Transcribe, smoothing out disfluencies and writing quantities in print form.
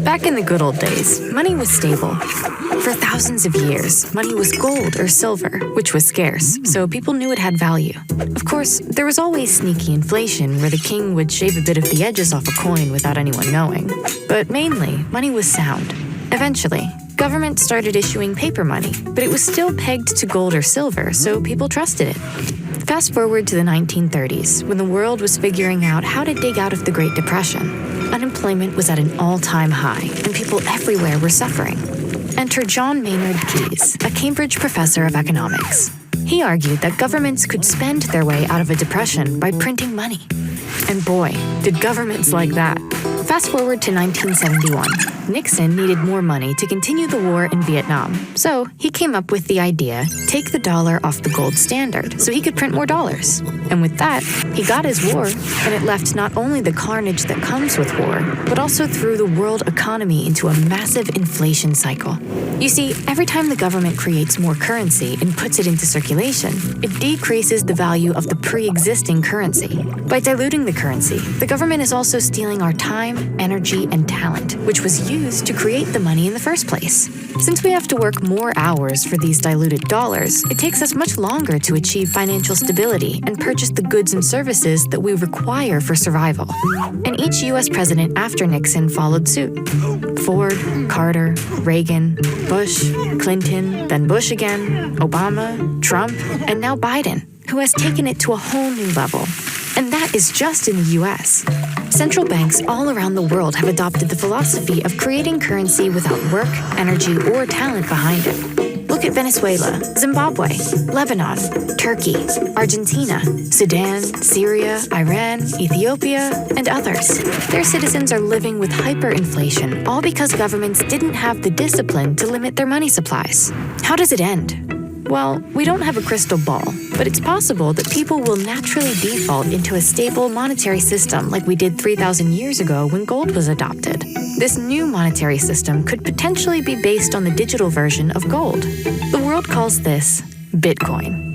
Back in the good old days, money was stable. For thousands of years, money was gold or silver, which was scarce, so people knew it had value. Of course, there was always sneaky inflation where the king would shave a bit of the edges off a coin without anyone knowing. But mainly, money was sound. Eventually, government started issuing paper money, but it was still pegged to gold or silver, so people trusted it. Fast forward to the 1930s, when the world was figuring out how to dig out of the Great Depression. Unemployment was at an all-time high, and people everywhere were suffering. Enter John Maynard Keynes, a Cambridge professor of economics. He argued that governments could spend their way out of a depression by printing money. And boy, did governments like that. Fast forward to 1971. Nixon needed more money to continue the war in Vietnam, so he came up with the idea, take the dollar off the gold standard so he could print more dollars. And with that, he got his war, and it left not only the carnage that comes with war, but also threw the world economy into a massive inflation cycle. You see, every time the government creates more currency and puts it into circulation, it decreases the value of the pre-existing currency. By diluting the currency, the government is also stealing our time, energy, and talent, which was used to create the money in the first place. Since we have to work more hours for these diluted dollars, it takes us much longer to achieve financial stability and purchase the goods and services that we require for survival. And each US president after Nixon followed suit. Ford, Carter, Reagan, Bush, Clinton, then Bush again, Obama, Trump, and now Biden, who has taken it to a whole new level. And that is just in the US. Central banks all around the world have adopted the philosophy of creating currency without work, energy, or talent behind it. Look at Venezuela, Zimbabwe, Lebanon, Turkey, Argentina, Sudan, Syria, Iran, Ethiopia, and others. Their citizens are living with hyperinflation, all because governments didn't have the discipline to limit their money supplies. How does it end? Well, we don't have a crystal ball, but it's possible that people will naturally default into a stable monetary system like we did 3,000 years ago when gold was adopted. This new monetary system could potentially be based on the digital version of gold. The world calls this Bitcoin.